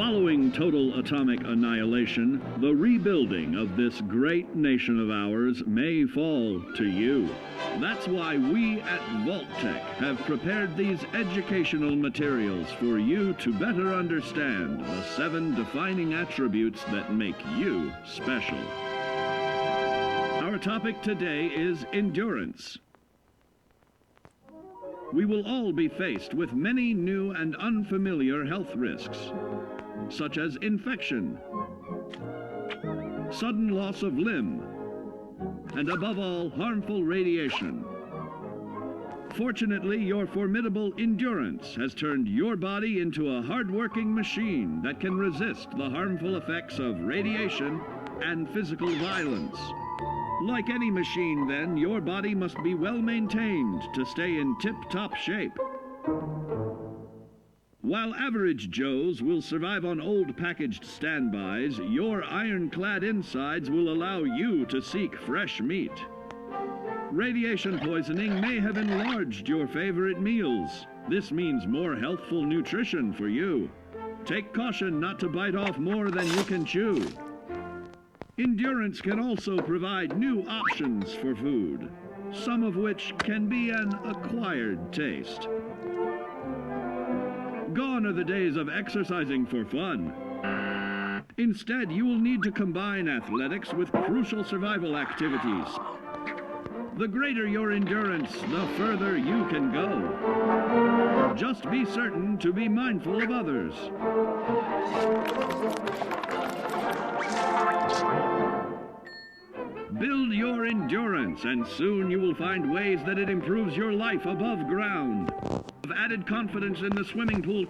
Following total atomic annihilation, the rebuilding of this great nation of ours may fall to you. That's why we at Vault-Tec have prepared these educational materials for you to better understand the 7 defining attributes that make you special. Our topic today is endurance. We will all be faced with many new and unfamiliar health risks, such as infection, sudden loss of limb, and above all, harmful radiation. Fortunately, your formidable endurance has turned your body into a hard-working machine that can resist the harmful effects of radiation and physical violence. Like any machine, then, your body must be well maintained to stay in tip-top shape. While average Joes will survive on old packaged standbys, your ironclad insides will allow you to seek fresh meat. Radiation poisoning may have enlarged your favorite meals. This means more healthful nutrition for you. Take caution not to bite off more than you can chew. Endurance can also provide new options for food, some of which can be an acquired taste. Gone are the days of exercising for fun. Instead, you will need to combine athletics with crucial survival activities. The greater your endurance, the further you can go. Just be certain to be mindful of others. Build your endurance, and soon you will find ways that it improves your life above ground. Have added confidence in the swimming pool,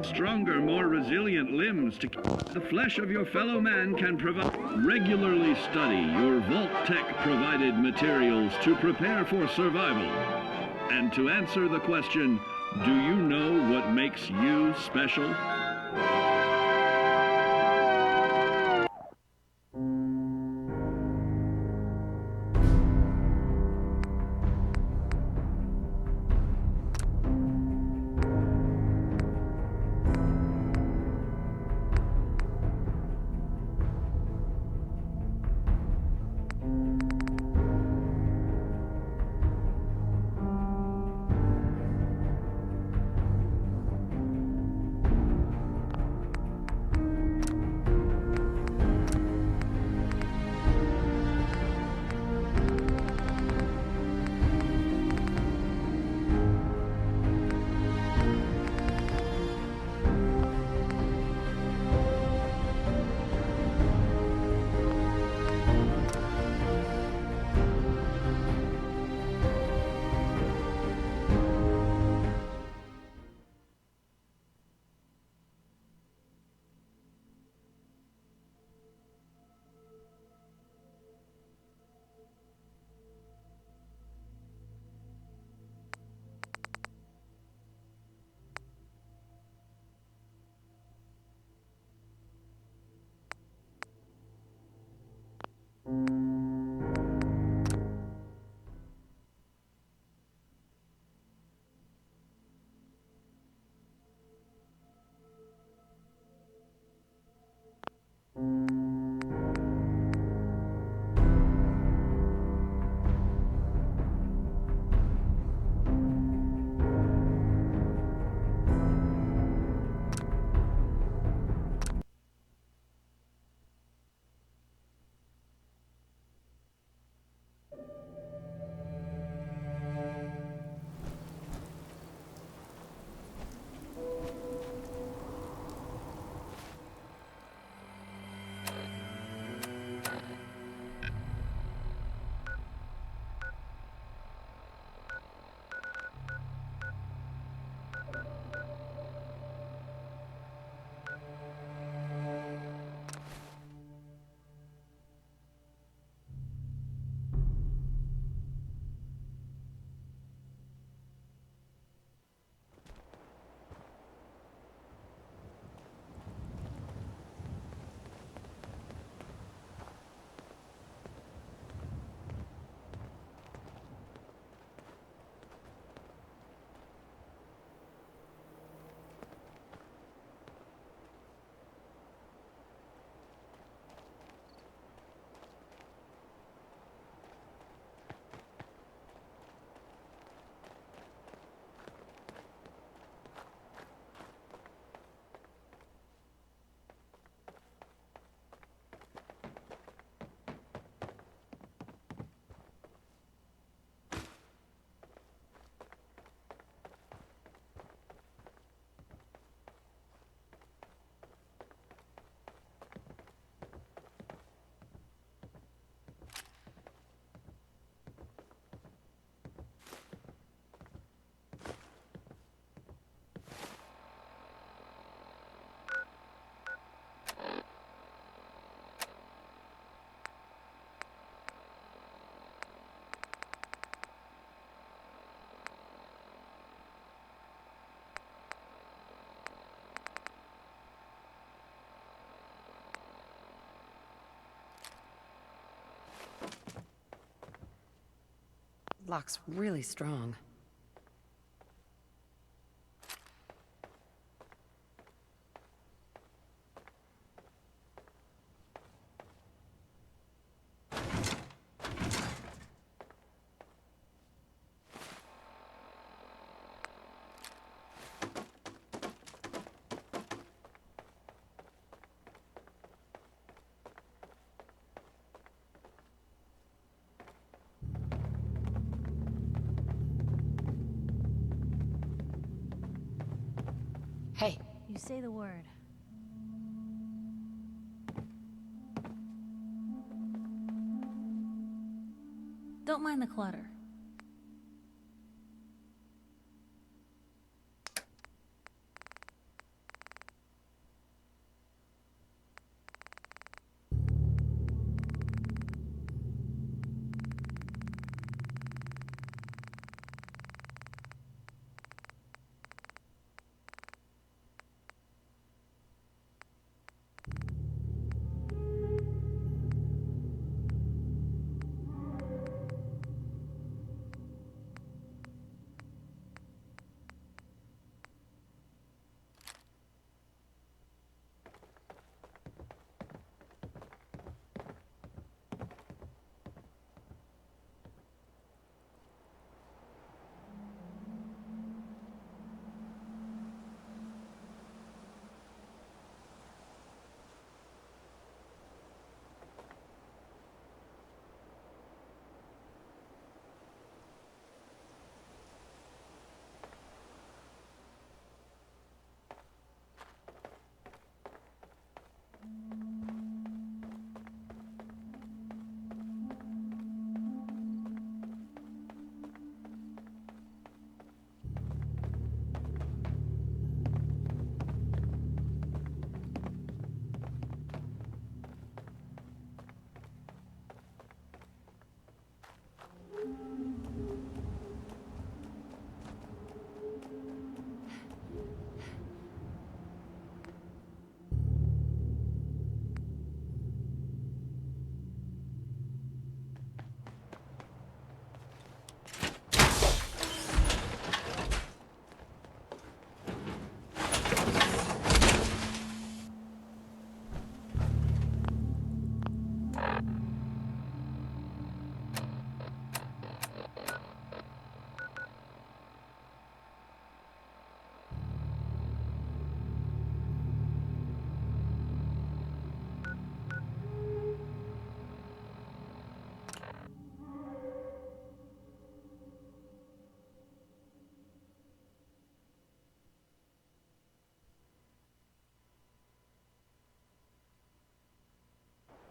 stronger, more resilient limbs to the flesh of your fellow man can provide. Regularly study your Vault-Tec provided materials to prepare for survival. And to answer the question, do you know what makes you special? Lock's really strong. Hey. You say the word. Don't mind the clutter.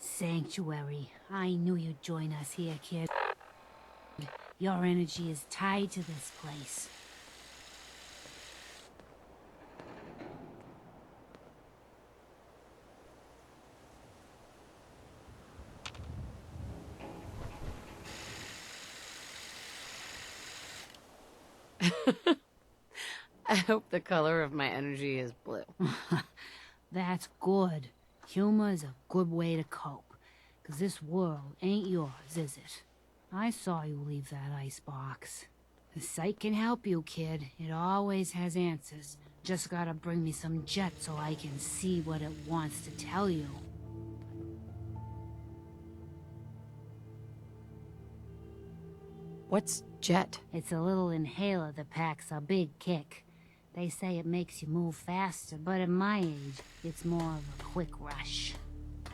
Sanctuary. I knew you'd join us here, kid. Your energy is tied to this place. I hope the color of my energy is blue. That's good. Humor is a good way to cope. 'Cause this world ain't yours, is it? I saw you leave that icebox. The sight can help you, kid. It always has answers. Just gotta bring me some jet so I can see what it wants to tell you. What's jet? It's a little inhaler that packs a big kick. They say it makes you move faster, but at my age, it's more of a quick rush.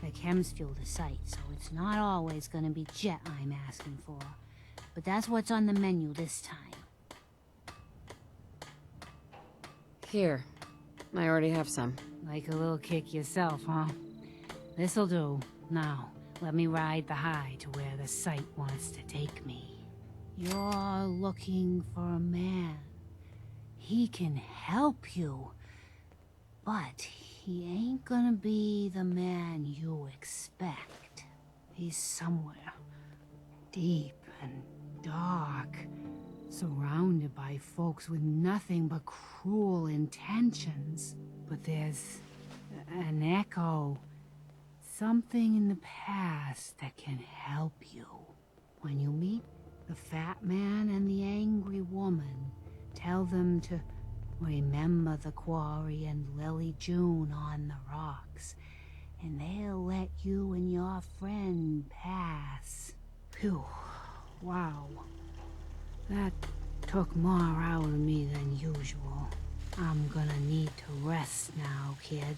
The chems fuel the sight, so it's not always gonna be jet I'm asking for. But that's what's on the menu this time. Here. I already have some. Like a little kick yourself, huh? This'll do. Now, let me ride the high to where the sight wants to take me. You're looking for a man. He can help you, but he ain't gonna be the man you expect. He's somewhere deep and dark, surrounded by folks with nothing but cruel intentions. But there's an echo, something in the past that can help you. When you meet, The fat man and the angry woman. Tell them to remember the quarry and Lily June on the rocks, and they'll let you and your friend pass. Phew. Wow. That took more out of me than usual. I'm gonna need to rest now, kid.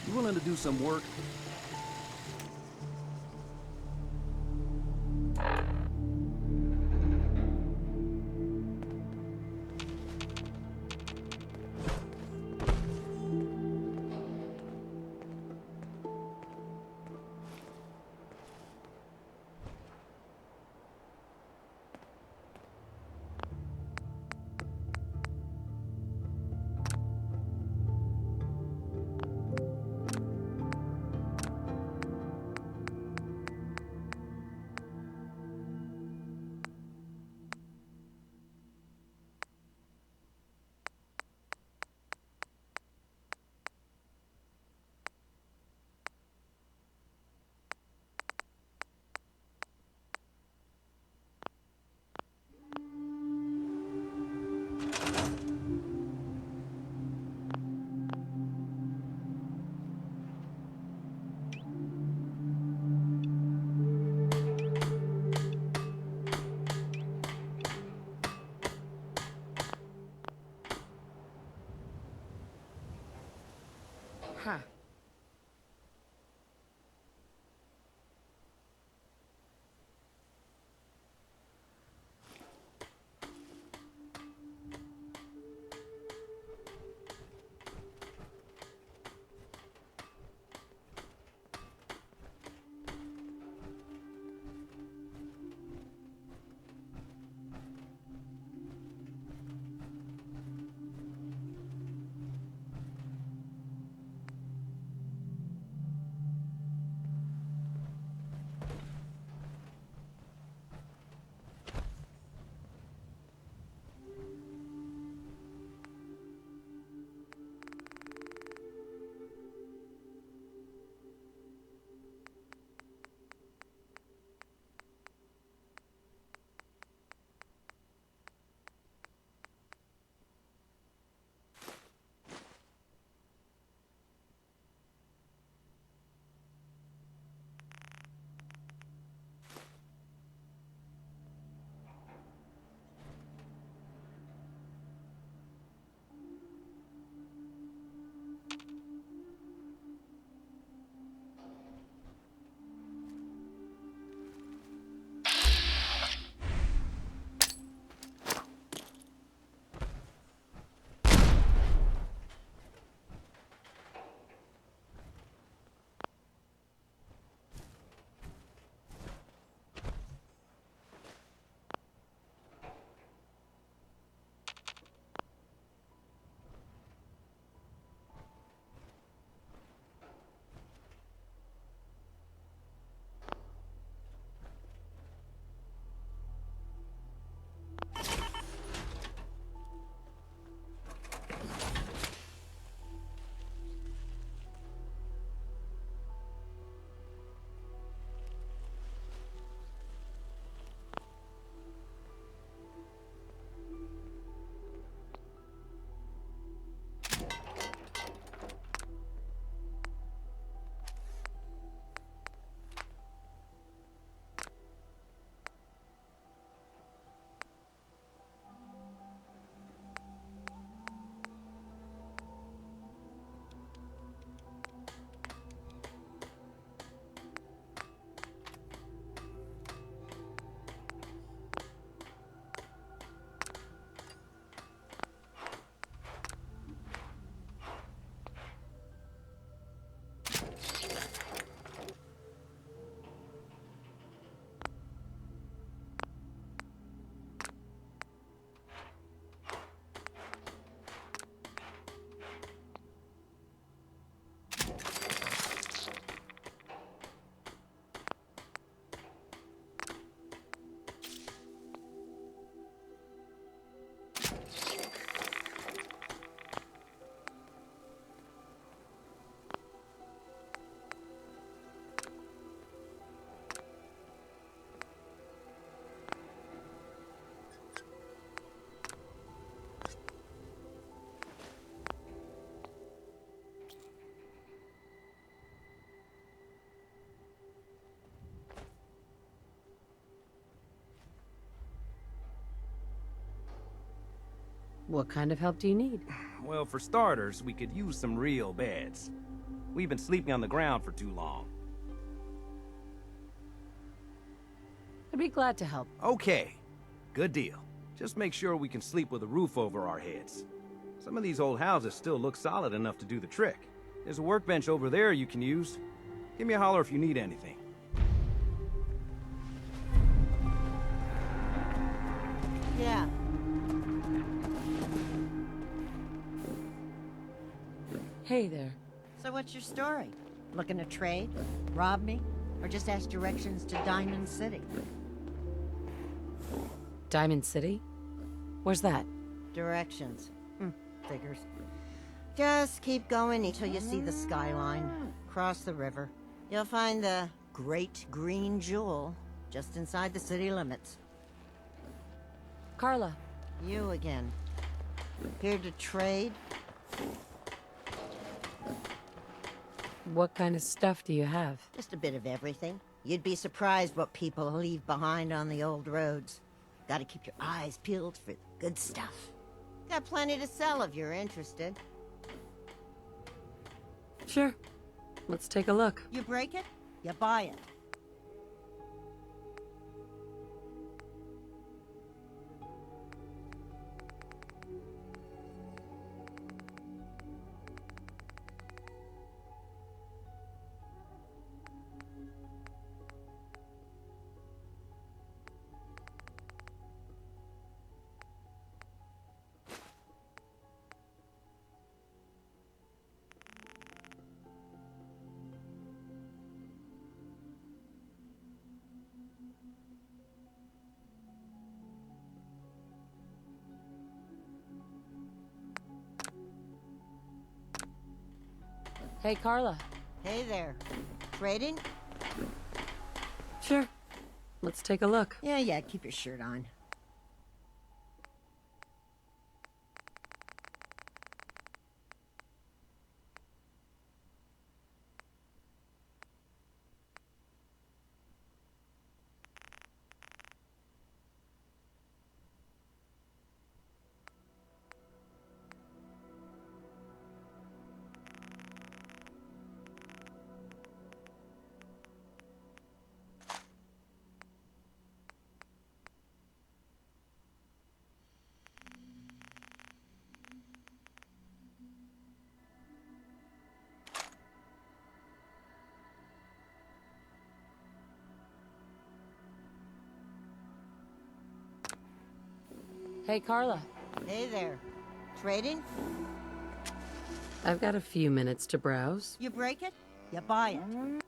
You willing to do some work? Huh. What kind of help do you need? Well, for starters, we could use some real beds. We've been sleeping on the ground for too long. I'd be glad to help. Okay, good deal. Just make sure we can sleep with a roof over our heads. Some of these old houses still look solid enough to do the trick. There's a workbench over there you can use. Give me a holler if you need anything. Yeah. Hey there. So what's your story? Looking to trade? Rob me? Or just ask directions to Diamond City? Diamond City? Where's that? Directions. Figures. Just keep going until you see the skyline. Cross the river. You'll find the Great Green Jewel just inside the city limits. Carla. You again. Here to trade? What kind of stuff do you have? Just a bit of everything. You'd be surprised what people leave behind on the old roads. Gotta keep your eyes peeled for the good stuff. Got plenty to sell if you're interested. Sure. Let's take a look. You break it, you buy it. Hey, Carla. Hey there. Trading? Sure. Let's take a look. Yeah, keep your shirt on. Hey, Carla. Hey there. Trading? I've got a few minutes to browse. You break it, you buy it.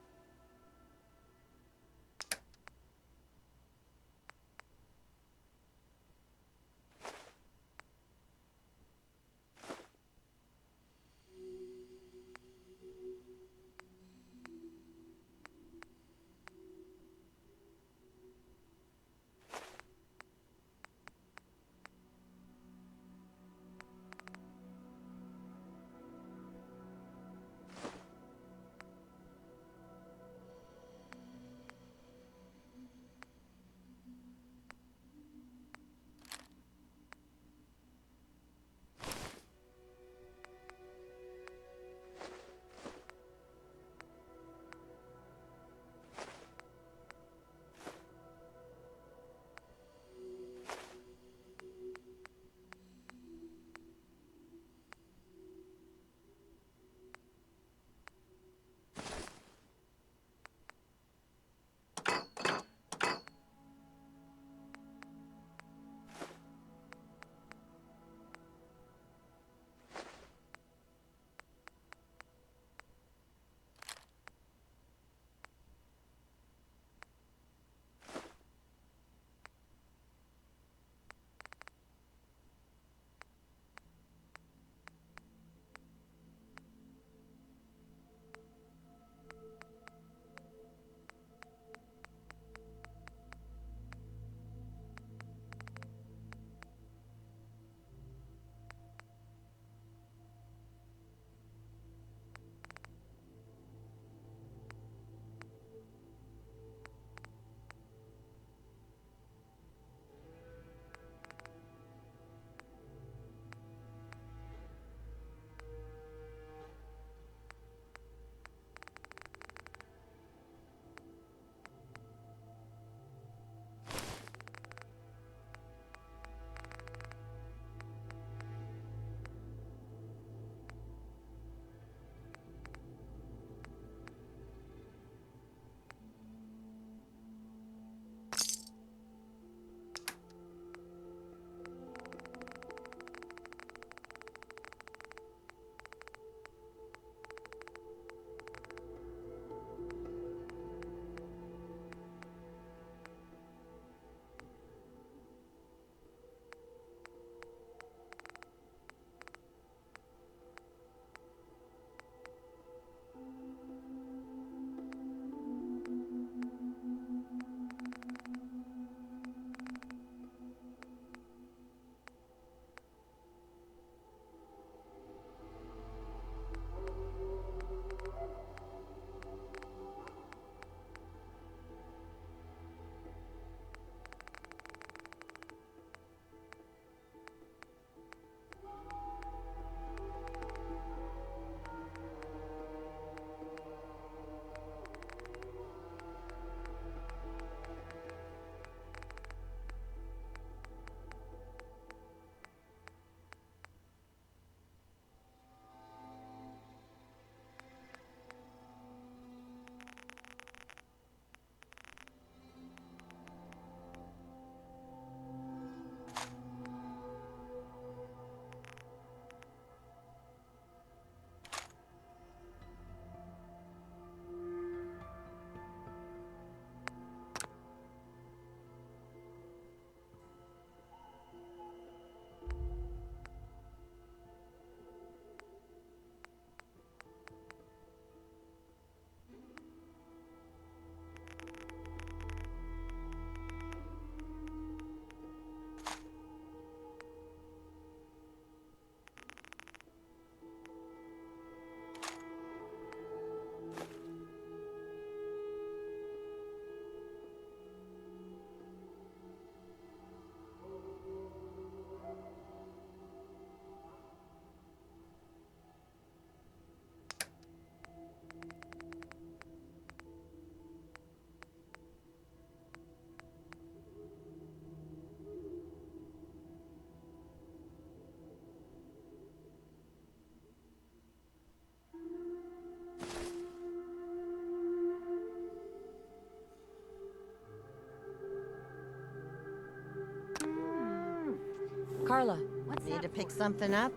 Carla. What's Need that to pick for? something up?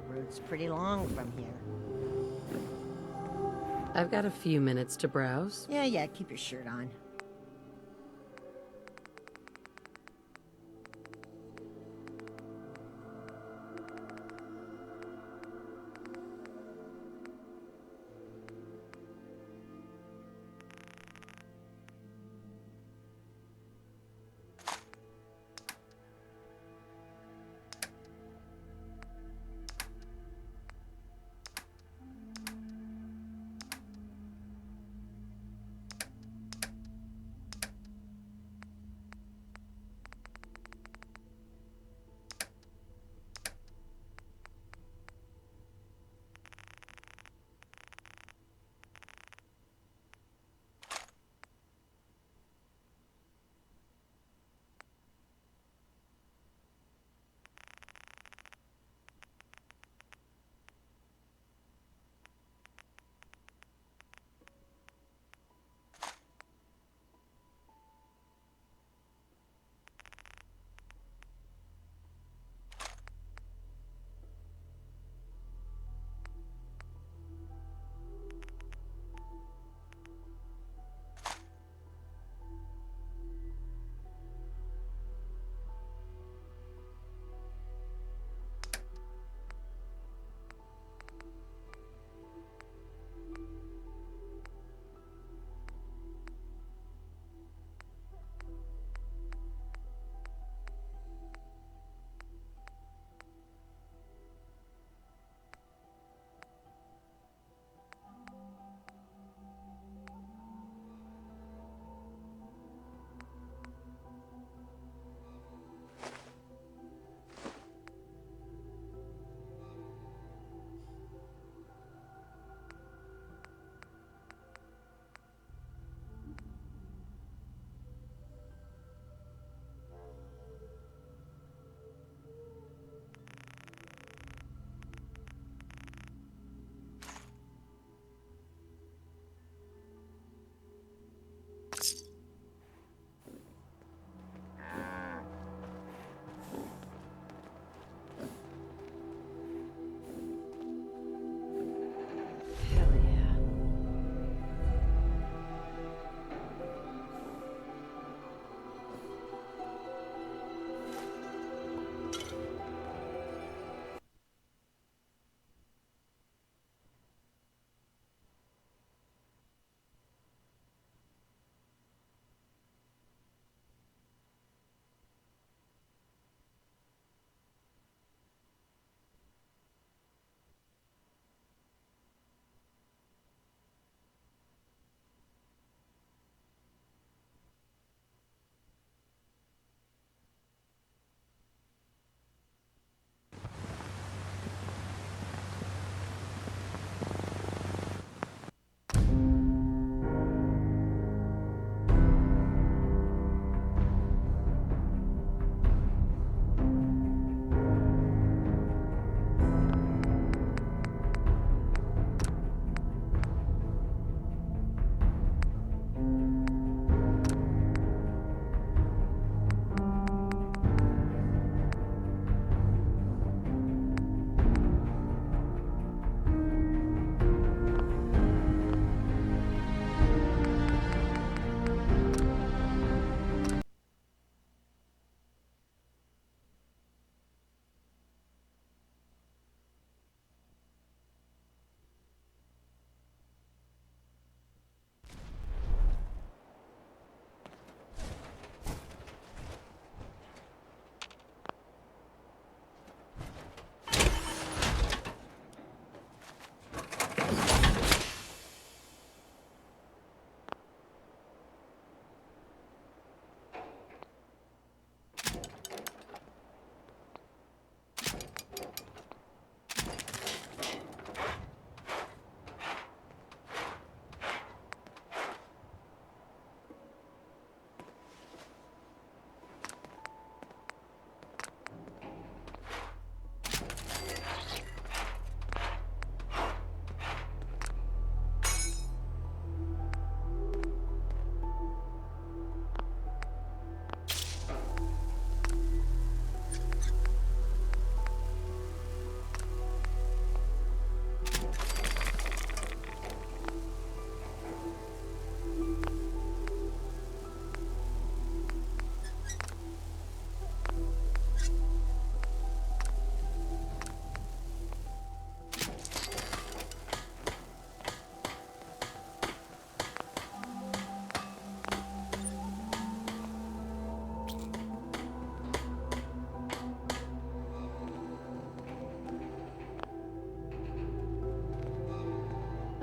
Route's pretty long from here. I've got a few minutes to browse. Yeah, keep your shirt on.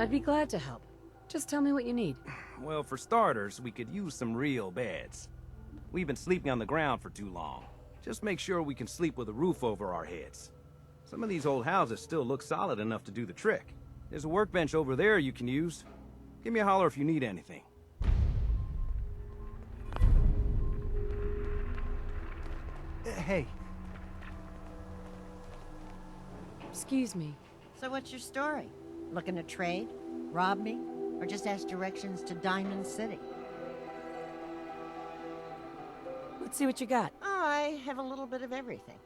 I'd be glad to help. Just tell me what you need. Well, for starters, we could use some real beds. We've been sleeping on the ground for too long. Just make sure we can sleep with a roof over our heads. Some of these old houses still look solid enough to do the trick. There's a workbench over there you can use. Give me a holler if you need anything. Hey, Excuse me. So what's your story? Looking to trade? Rob me? Or just ask directions to Diamond City? Let's see what you got. I have a little bit of everything.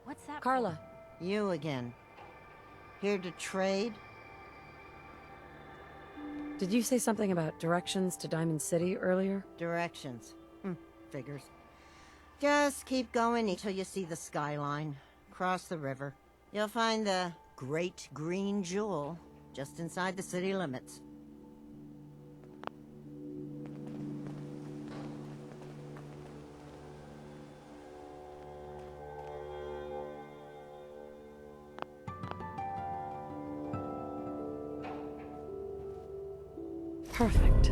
What's that? Carla, You again. Here to trade? did you say something about directions to Diamond City earlier? Directions. Figures. Just keep going until you see the skyline. Cross the river. You'll find the Great Green Jewel just inside the city limits. Perfect.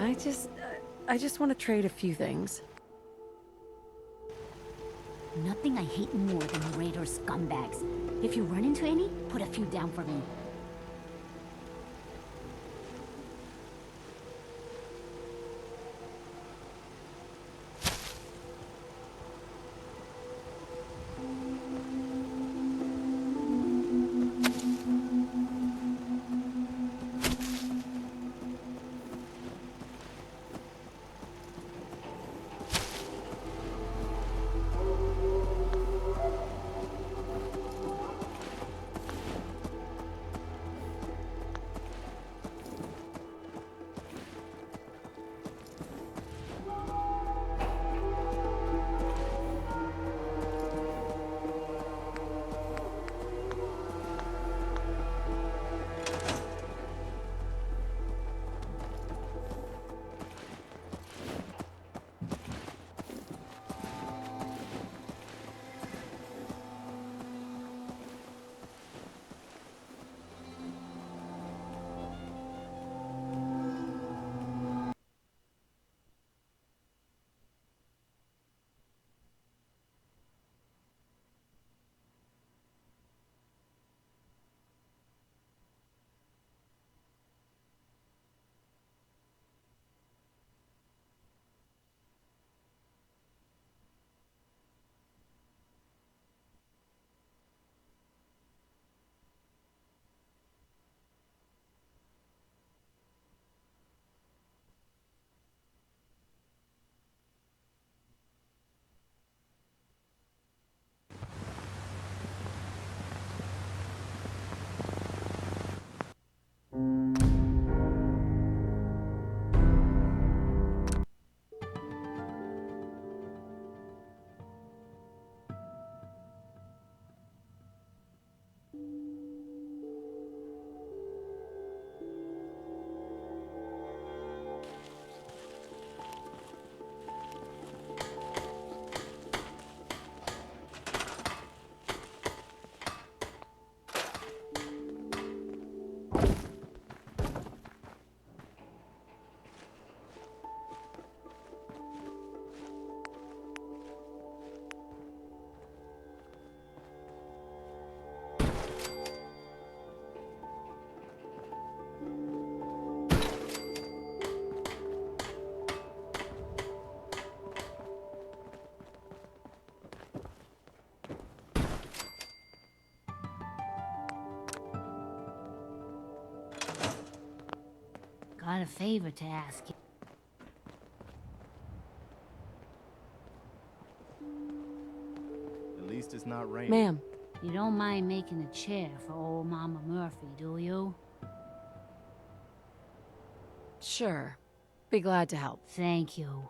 I just want to trade a few things. Nothing I hate more than raider scumbags. If you run into any, put a few down for me. Got a favor to ask you. At least it's not raining. Ma'am, You don't mind making a chair for old Mama Murphy, do you? sure. Be glad to help. Thank you.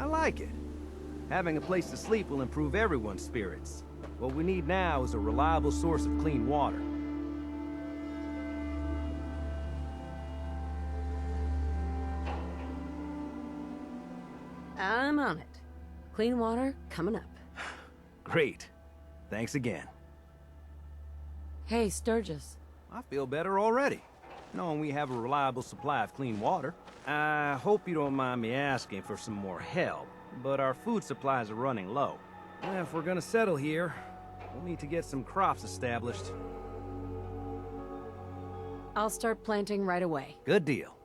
I like it. Having a place to sleep will improve everyone's spirits. What we need now is a reliable source of clean water. I'm on it. Clean water coming up. Great. Thanks again. Hey, Sturgis. I feel better already, knowing we have a reliable supply of clean water. I hope you don't mind me asking for some more help, but our food supplies are running low. If we're gonna settle here, we'll need to get some crops established. I'll start planting right away. Good deal.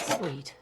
Sweet.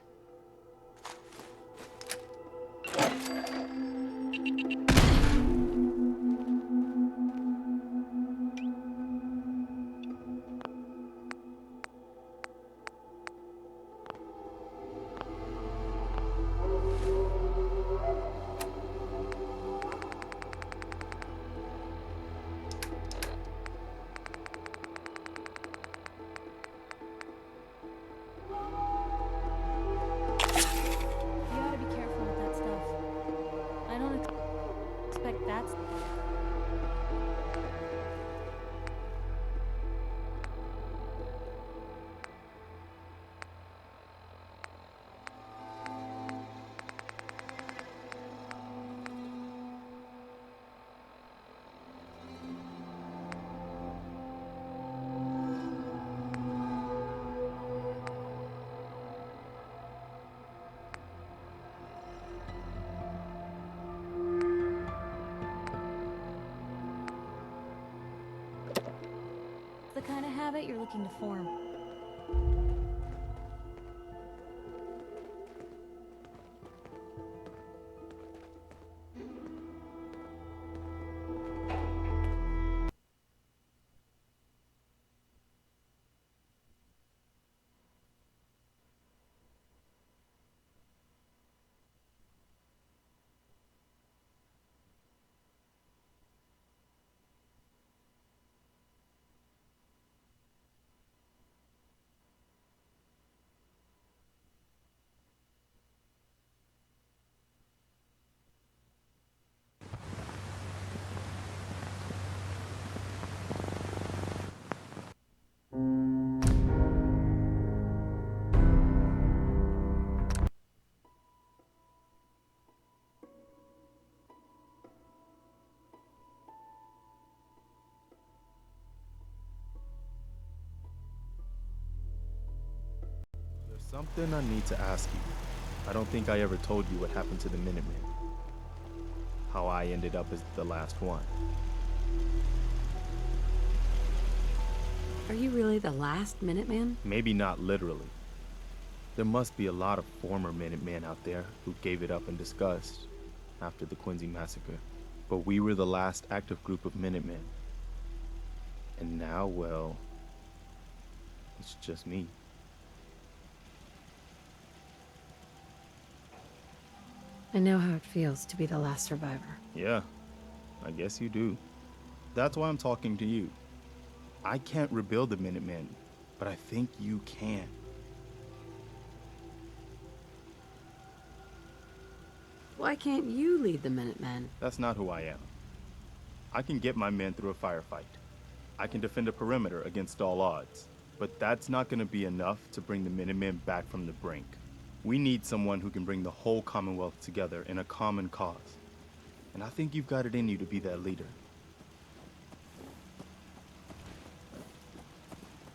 You gotta be careful with that stuff. I don't expect that's... the kind of habit you're looking to form. Something I need to ask you. I don't think I ever told you what happened to the Minutemen. How I ended up as the last one. Are you really the last Minuteman? Maybe not literally. There must be a lot of former Minutemen out there who gave it up in disgust after the Quincy massacre. But we were the last active group of Minutemen. And now, well, it's just me. I know how it feels to be the last survivor. Yeah, I guess you do. That's why I'm talking to you. I can't rebuild the Minutemen, but I think you can. Why can't you lead the Minutemen? That's not who I am. I can get my men through a firefight. I can defend a perimeter against all odds. But that's not going to be enough to bring the Minutemen back from the brink. We need someone who can bring the whole Commonwealth together in a common cause. And I think you've got it in you to be that leader.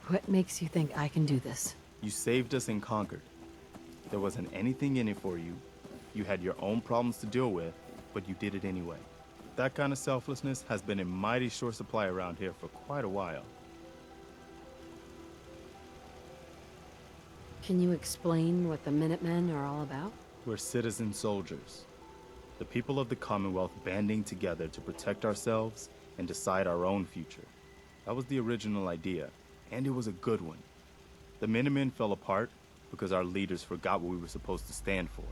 What makes you think I can do this? You saved us in Concord. There wasn't anything in it for you. You had your own problems to deal with, but you did it anyway. That kind of selflessness has been in mighty short supply around here for quite a while. Can you explain what the Minutemen are all about? We're citizen soldiers. The people of the Commonwealth banding together to protect ourselves and decide our own future. That was the original idea, and it was a good one. The Minutemen fell apart because our leaders forgot what we were supposed to stand for.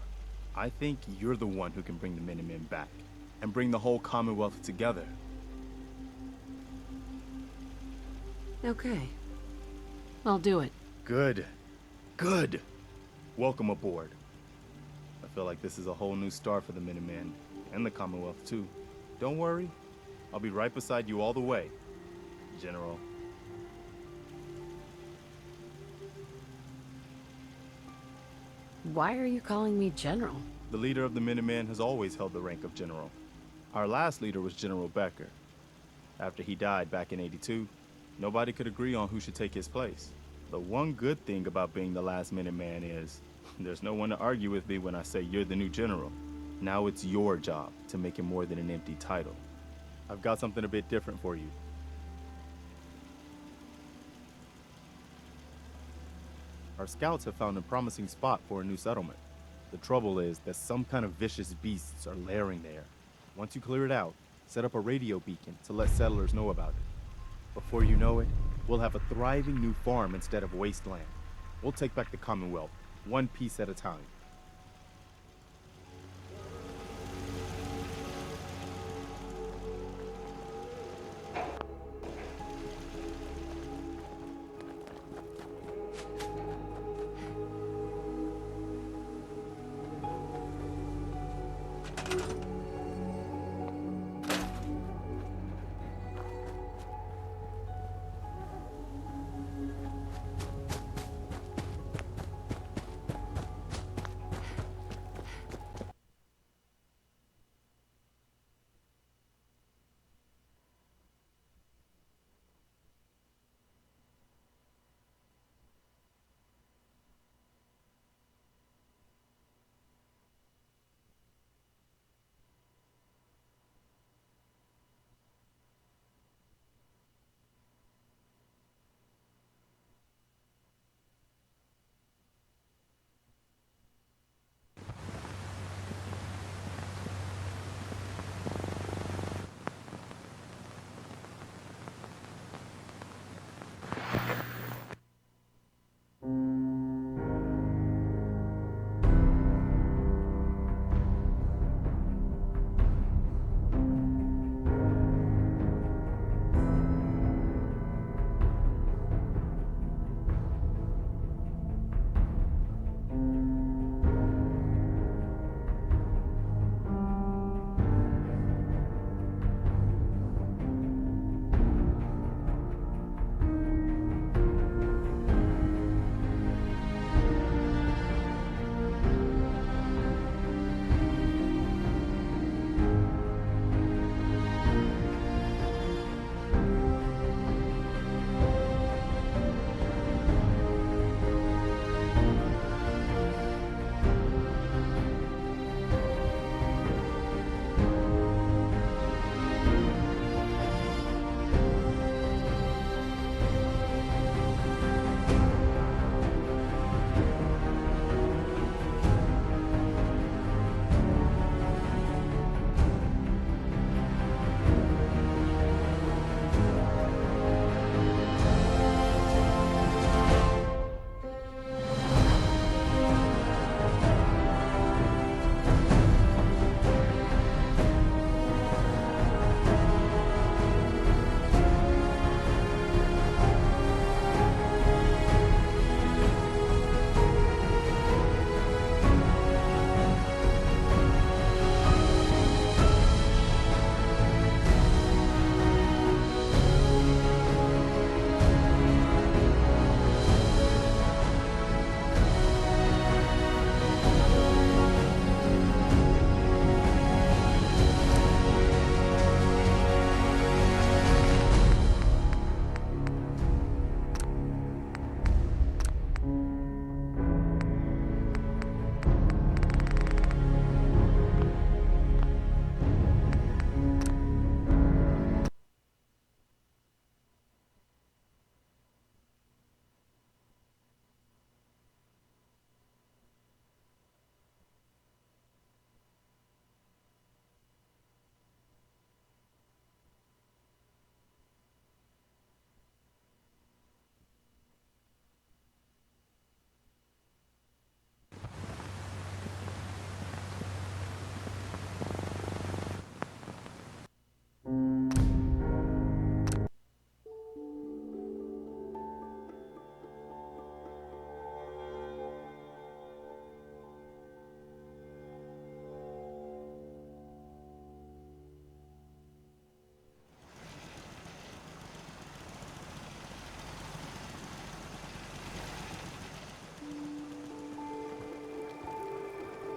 I think you're the one who can bring the Minutemen back and bring the whole Commonwealth together. Okay. I'll do it. Good. Good. Welcome aboard. I feel like this is a whole new start for the Minutemen and the Commonwealth too. Don't worry. I'll be right beside you all the way, General. Why are you calling me General? The leader of the Minutemen has always held the rank of General. Our last leader was General Becker. After he died back in '82, nobody could agree on who should take his place. The one good thing about being the last Minuteman is there's no one to argue with me when I say you're the new general. Now it's your job to make it more than an empty title. I've got something a bit different for you. Our scouts have found a promising spot for a new settlement. The trouble is that some kind of vicious beasts are lairing there. Once you clear it out, set up a radio beacon to let settlers know about it. Before you know it, we'll have a thriving new farm instead of wasteland. We'll take back the Commonwealth, one piece at a time.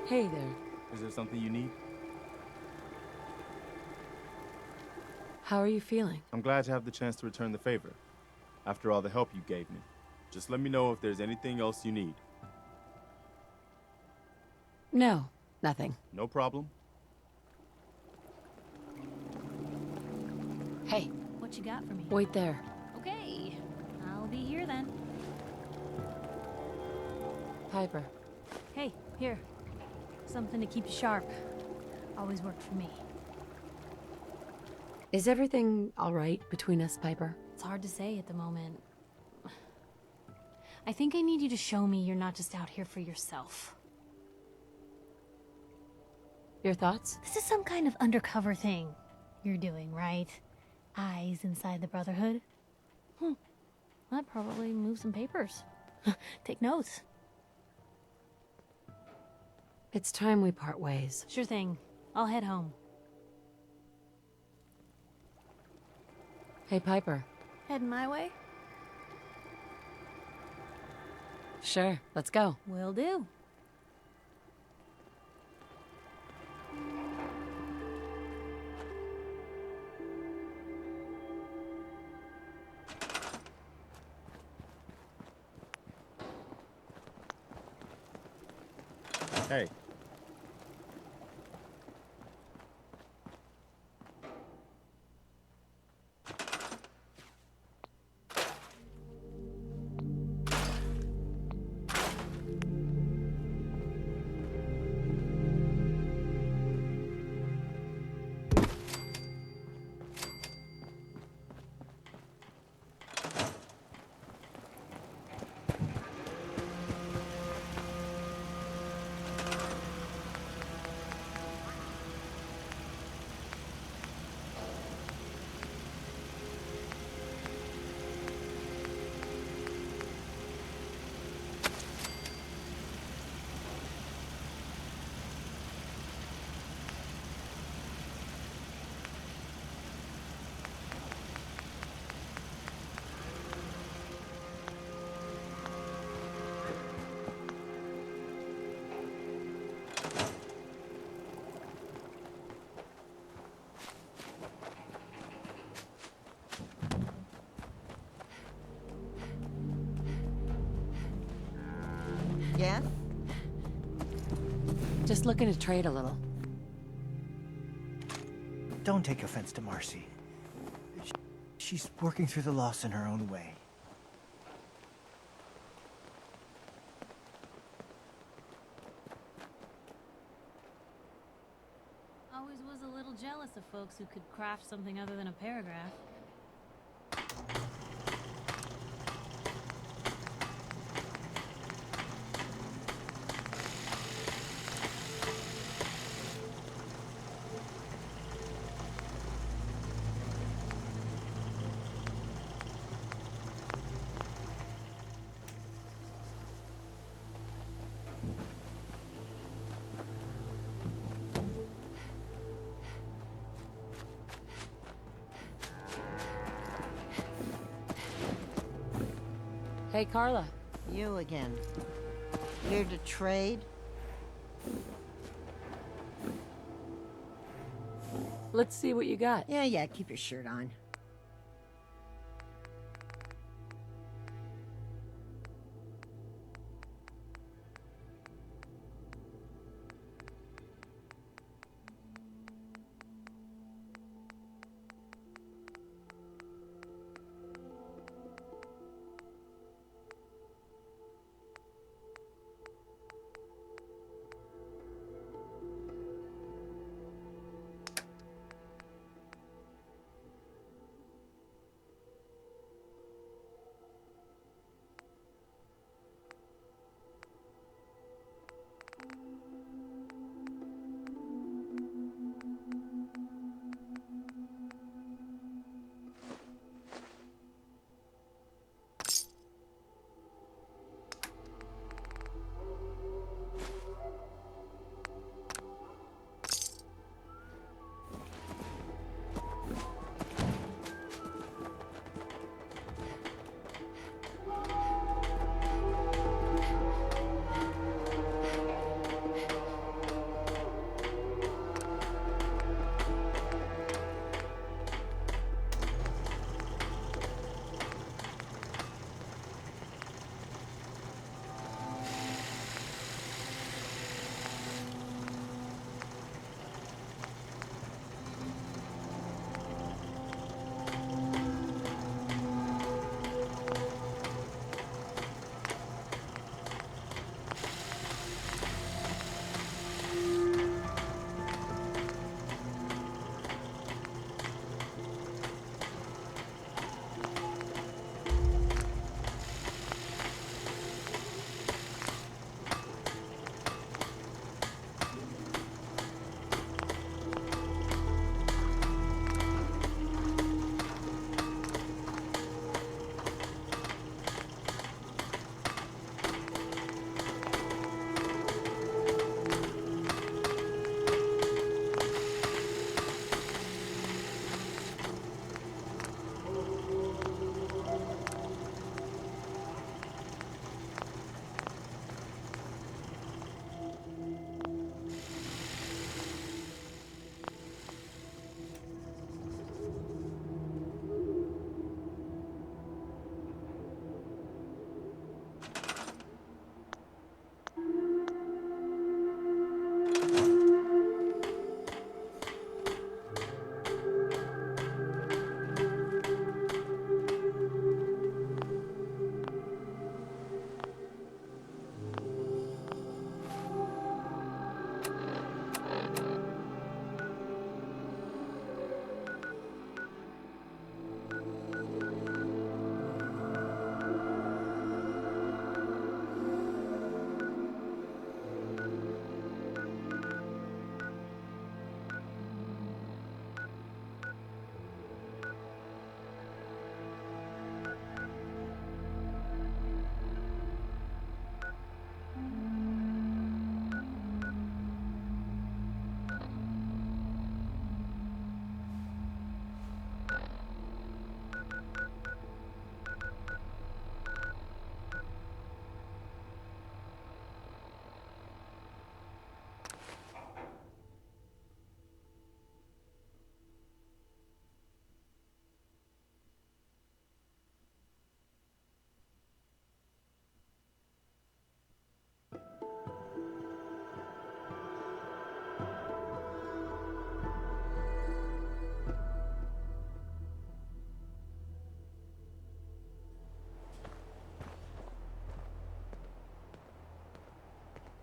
Hey there. Is there something you need? How are you feeling? I'm glad to have the chance to return the favor. After all the help you gave me. Just let me know if there's anything else you need. No, nothing. No problem. Hey, What you got for me? wait there. Okay, I'll be here then. Piper. Hey, here. Something to keep you sharp. Always worked for me. Is everything all right between us, Piper? It's hard to say at the moment. I think I need you to show me you're not just out here for yourself. Your thoughts? This is some kind of undercover thing you're doing, right? Eyes inside the Brotherhood? That probably moves some papers. Take notes. It's time we part ways. Sure thing. I'll head home. Hey, Piper. Heading my way? Sure, let's go. Will do. Hey. Yes? Just looking to trade a little. Don't take offense to Marcy. She's working through the loss in her own way. Always was a little jealous of folks who could craft something other than a paragraph. Hey, Carla. You again. Here to trade? Let's see what you got. Yeah, keep your shirt on.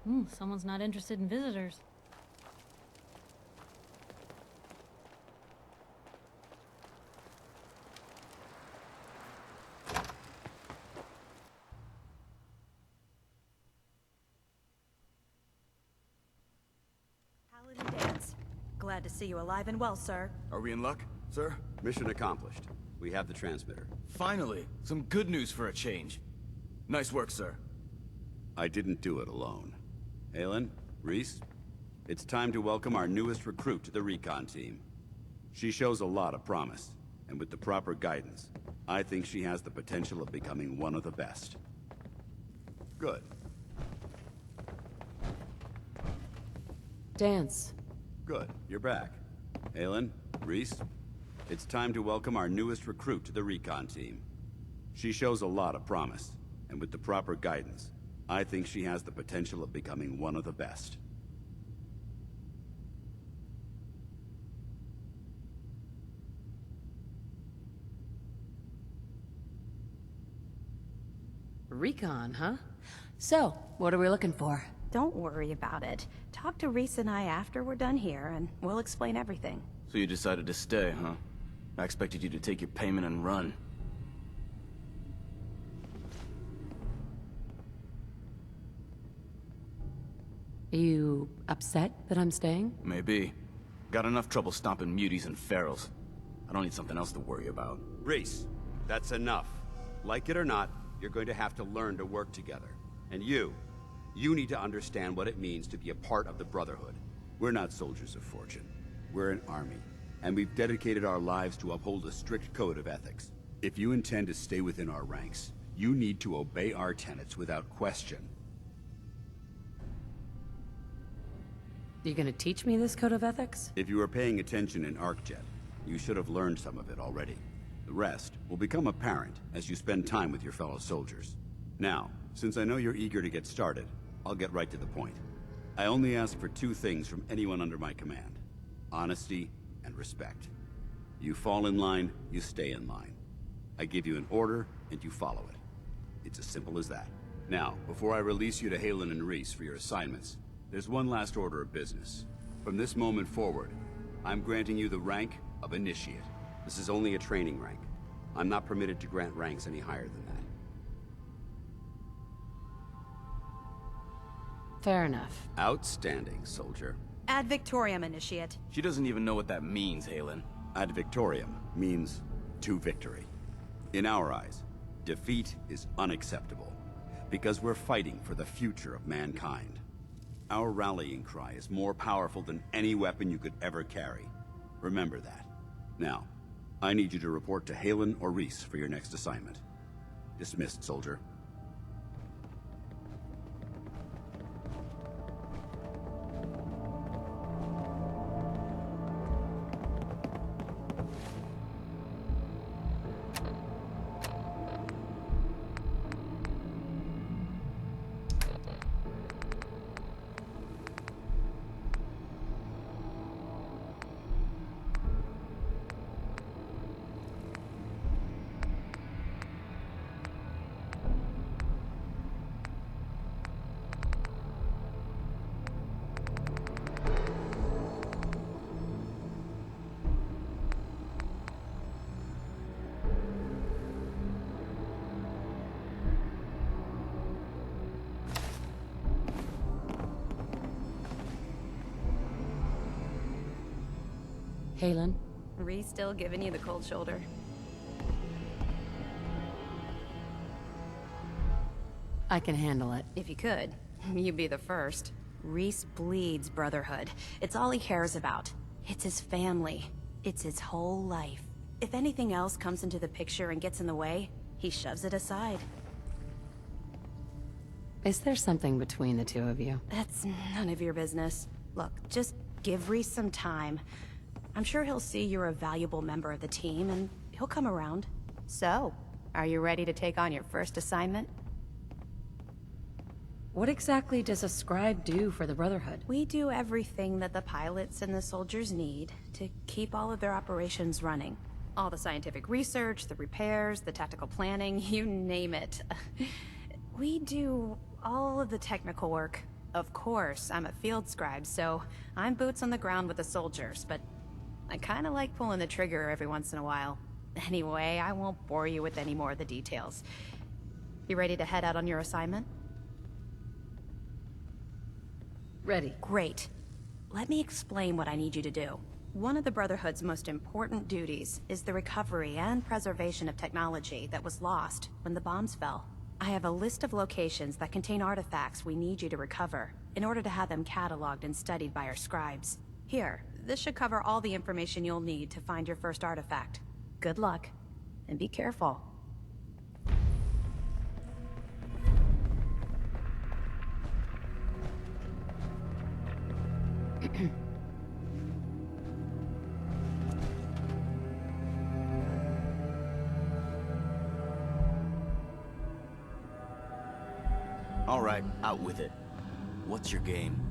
Someone's not interested in visitors. Paladin Dance. Glad to see you alive and well, sir. Are we in luck, sir? Mission accomplished. We have the transmitter. Finally, some good news for a change. Nice work, sir. I didn't do it alone. Aelin, Reese, it's time to welcome our newest recruit to the recon team. She shows a lot of promise, and with the proper guidance, I think she has the potential of becoming one of the best. Good. Dance. Good. You're back. Aelin, Reese, it's time to welcome our newest recruit to the recon team. She shows a lot of promise, and with the proper guidance, I think she has the potential of becoming one of the best. Recon, huh? So, what are we looking for? Don't worry about it. Talk to Reese and I after we're done here, and we'll explain everything. So you decided to stay, huh? I expected you to take your payment and run. You upset that I'm staying? Maybe. Got enough trouble stomping muties and ferals. I don't need something else to worry about. Reese, that's enough. Like it or not, you're going to have to learn to work together. And you need to understand what it means to be a part of the Brotherhood. We're not soldiers of fortune. We're an army, and we've dedicated our lives to uphold a strict code of ethics. If you intend to stay within our ranks, you need to obey our tenets without question. You gonna teach me this code of ethics? If you were paying attention in ArcJet, you should have learned some of it already. The rest will become apparent as you spend time with your fellow soldiers. Now, since I know you're eager to get started, I'll get right to the point. I only ask for two things from anyone under my command: honesty and respect. You fall in line, you stay in line. I give you an order, and you follow it. It's as simple as that. Now, before I release you to Halen and Reese for your assignments, there's one last order of business. From this moment forward, I'm granting you the rank of Initiate. This is only a training rank. I'm not permitted to grant ranks any higher than that. Fair enough. Outstanding, soldier. Ad Victoriam, Initiate. She doesn't even know what that means, Halen. Ad Victoriam means to victory. In our eyes, defeat is unacceptable, because we're fighting for the future of mankind. Our rallying cry is more powerful than any weapon you could ever carry. Remember that. Now, I need you to report to Halen or Reese for your next assignment. Dismissed, soldier. Halen? Reese still giving you the cold shoulder. I can handle it. If you could, you'd be the first. Reese bleeds Brotherhood. It's all he cares about. It's his family. It's his whole life. If anything else comes into the picture and gets in the way, he shoves it aside. Is there something between the two of you? That's none of your business. Look, just give Reese some time. I'm sure he'll see you're a valuable member of the team, and he'll come around. So, are you ready to take on your first assignment? What exactly does a scribe do for the Brotherhood? We do everything that the pilots and the soldiers need to keep all of their operations running. All the scientific research, the repairs, the tactical planning, you name it. We do all of the technical work. Of course, I'm a field scribe, so I'm boots on the ground with the soldiers, but I kinda like pulling the trigger every once in a while. Anyway, I won't bore you with any more of the details. You ready to head out on your assignment? Ready. Great. Let me explain what I need you to do. One of the Brotherhood's most important duties is the recovery and preservation of technology that was lost when the bombs fell. I have a list of locations that contain artifacts we need you to recover in order to have them cataloged and studied by our scribes. Here, this should cover all the information you'll need to find your first artifact. Good luck, and be careful. All right, out with it. What's your game?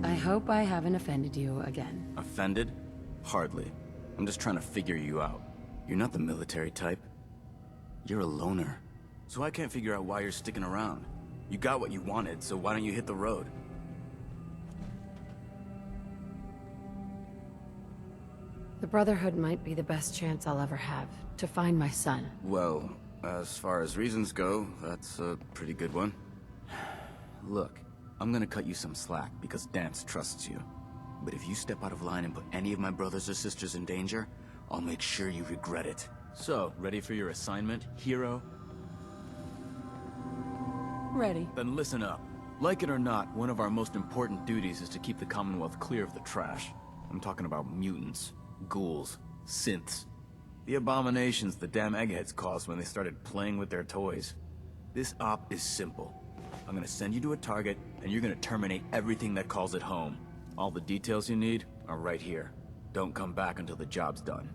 I hope I haven't offended you again. Offended? Hardly. I'm just trying to figure you out. You're not the military type. You're a loner. So I can't figure out why you're sticking around. You got what you wanted, so why don't you hit the road? The Brotherhood might be the best chance I'll ever have to find my son. Well, as far as reasons go, that's a pretty good one. Look, I'm gonna cut you some slack because Dance trusts you. But if you step out of line and put any of my brothers or sisters in danger, I'll make sure you regret it. So, ready for your assignment, hero? Ready. Then listen up. Like it or not, one of our most important duties is to keep the Commonwealth clear of the trash. I'm talking about mutants, ghouls, synths. The abominations the damn eggheads caused when they started playing with their toys. This op is simple. I'm gonna send you to a target, and you're gonna terminate everything that calls it home. All the details you need are right here. Don't come back until the job's done.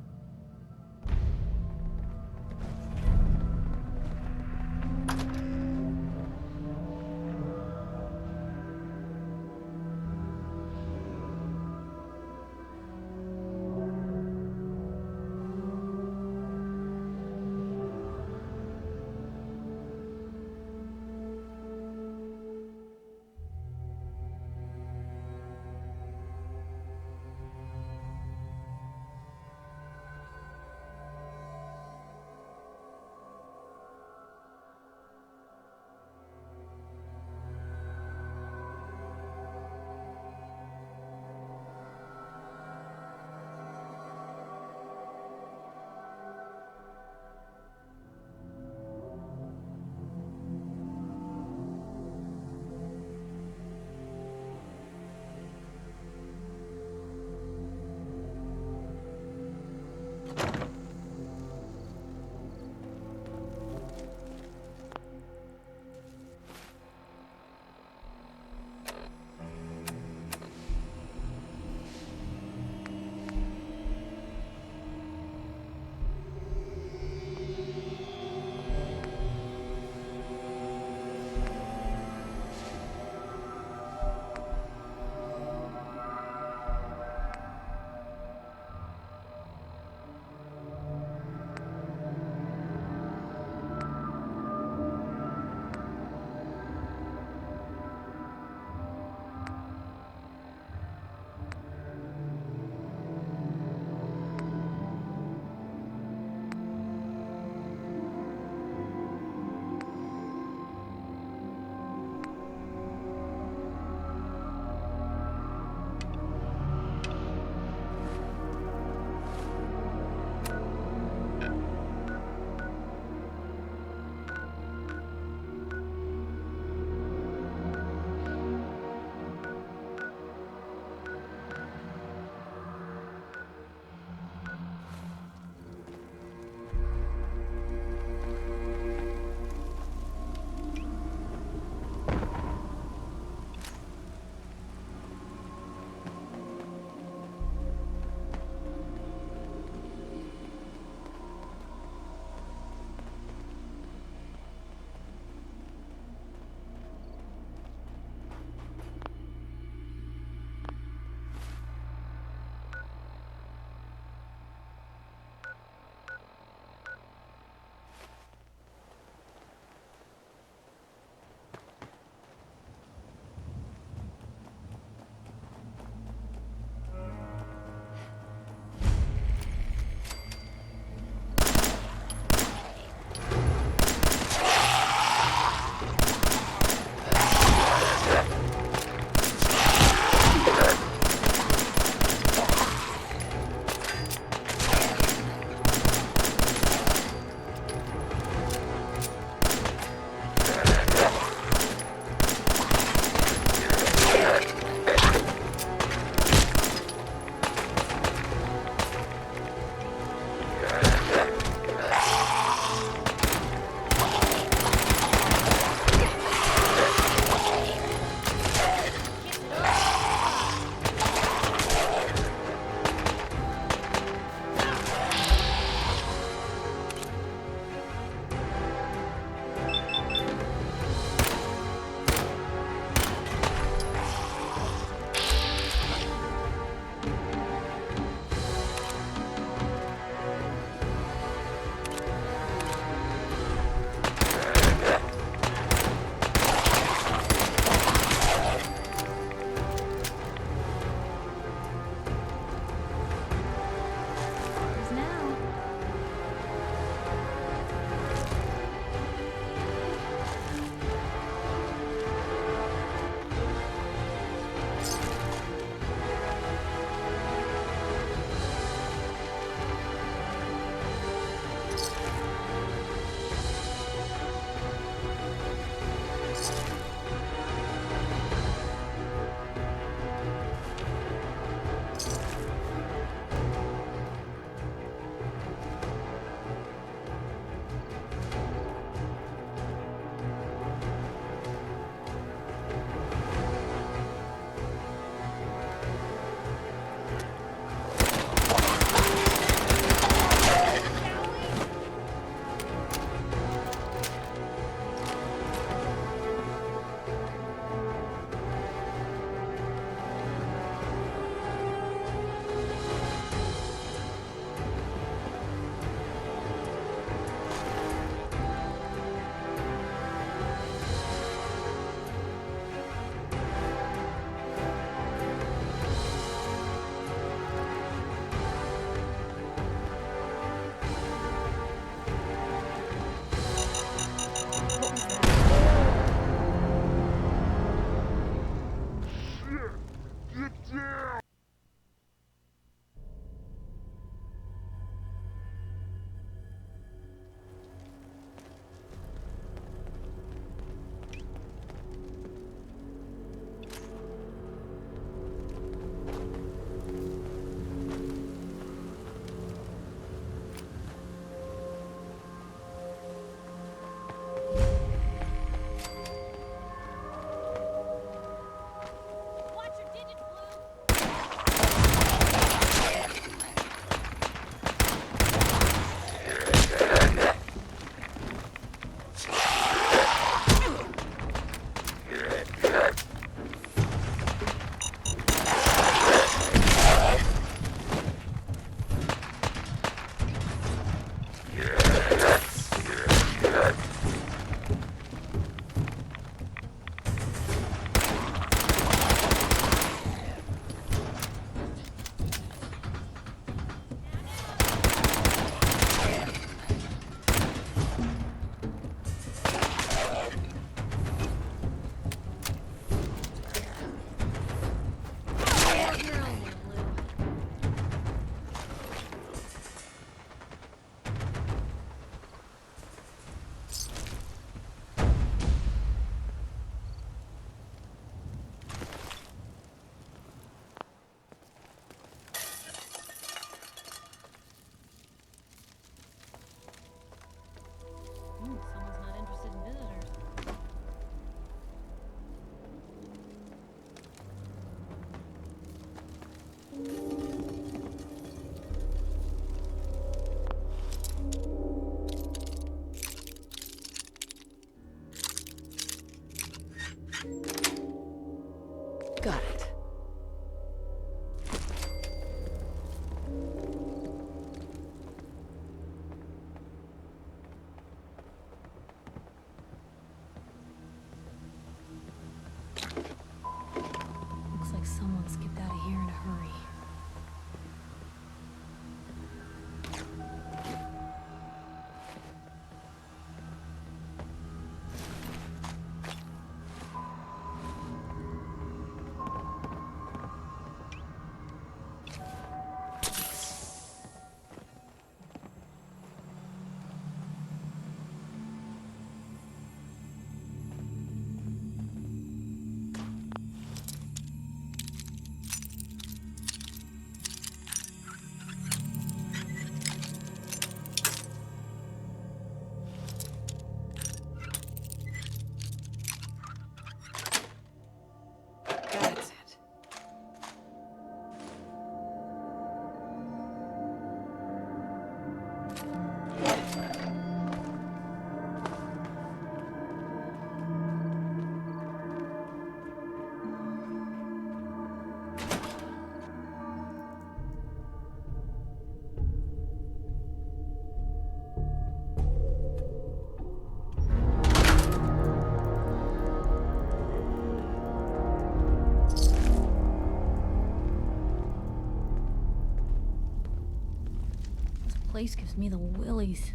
place gives me the willies.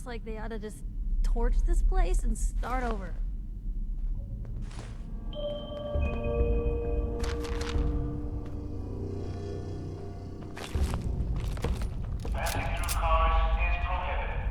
Like they ought to just torch this place and start over. Passing through cars is prohibited.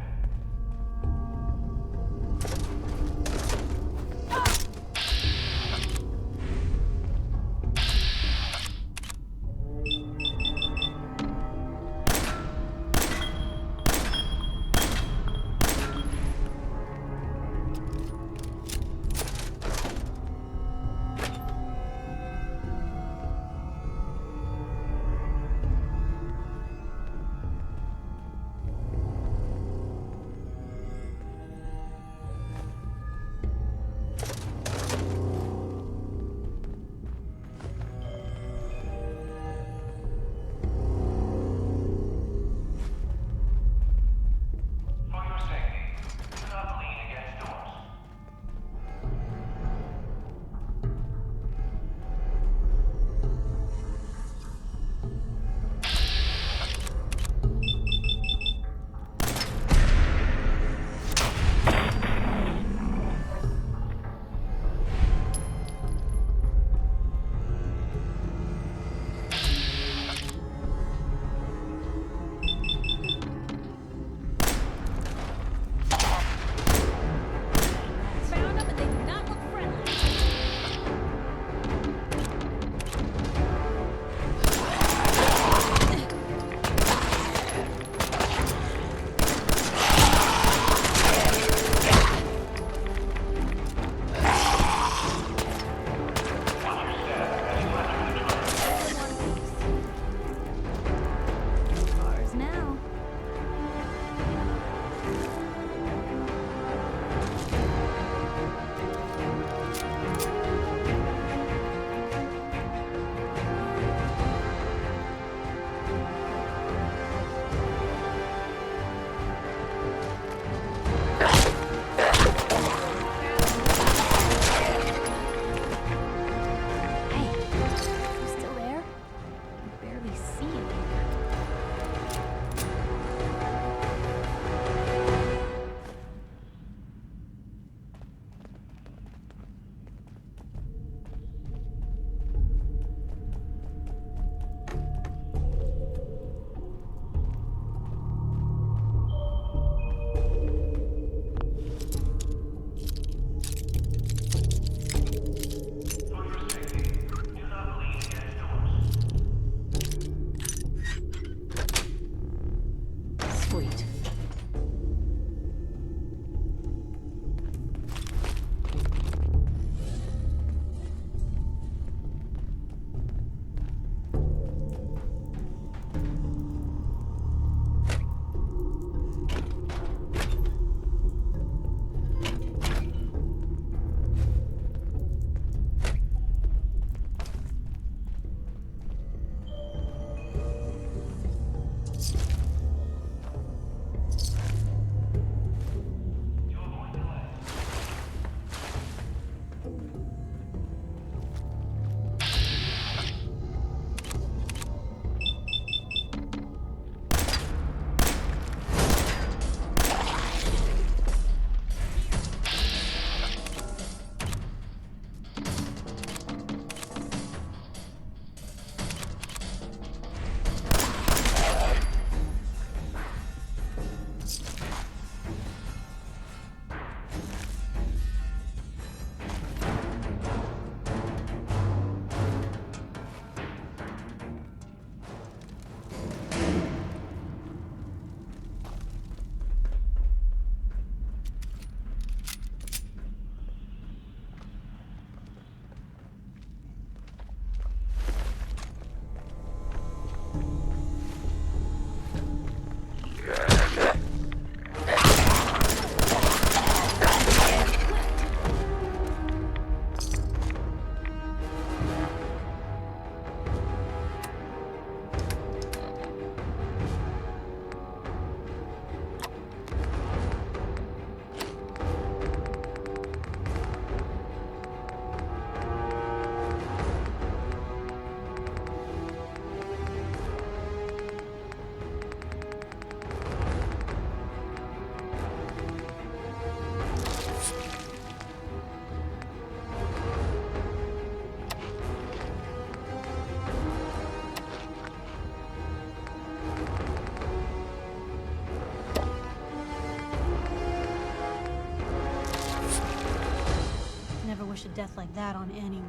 death like that on anyone.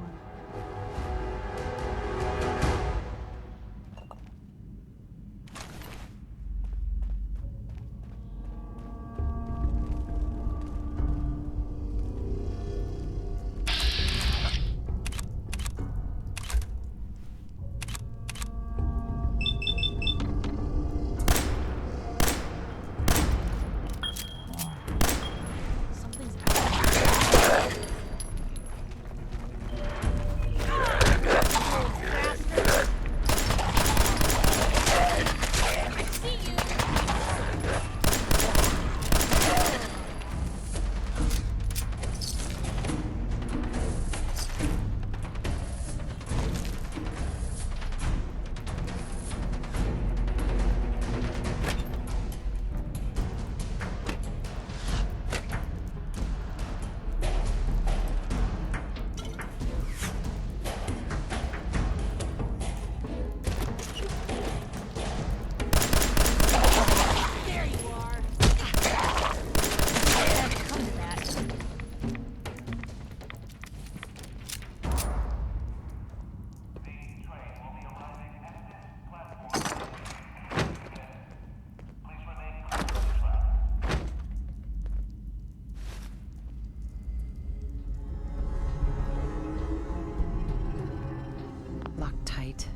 Locked tight.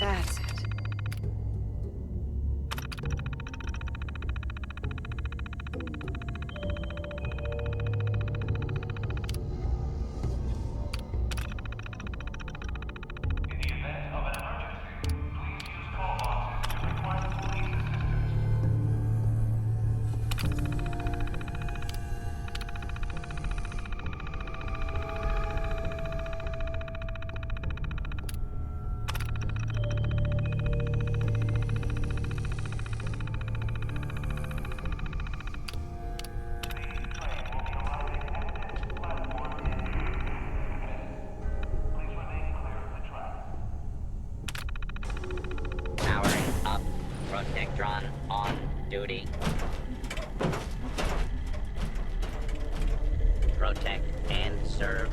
That's it. Protectron on duty. Protect and serve.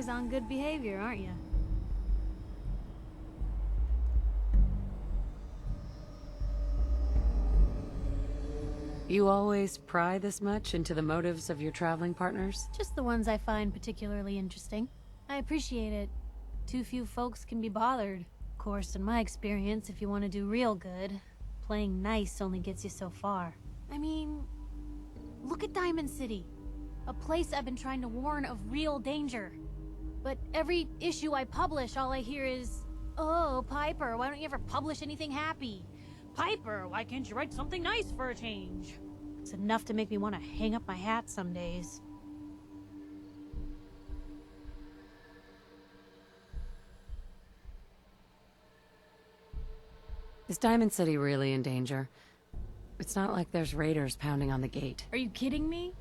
always on good behavior, aren't you? You always pry this much into the motives of your traveling partners? Just the ones I find particularly interesting. I appreciate it. Too few folks can be bothered. Of course, in my experience, if you want to do real good, playing nice only gets you so far. I mean, look at Diamond City. A place I've been trying to warn of real danger. But every issue I publish, all I hear is, "Oh, Piper, why don't you ever publish anything happy? Piper, why can't you write something nice for a change?" It's enough to make me want to hang up my hat some days. Is Diamond City really in danger? It's not like there's raiders pounding on the gate. Are you kidding me?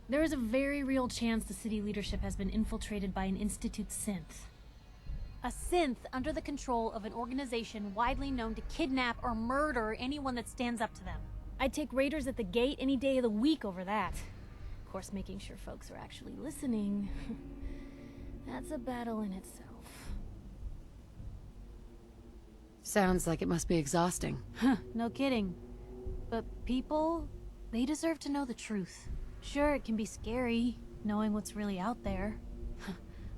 There is a very real chance the city leadership has been infiltrated by an Institute synth. A synth under the control of an organization widely known to kidnap or murder anyone that stands up to them. I'd take raiders at the gate any day of the week over that. Of course, making sure folks are actually listening. That's a battle in itself. Sounds like it must be exhausting. Huh, no kidding. But people, they deserve to know the truth. Sure, it can be scary, knowing what's really out there.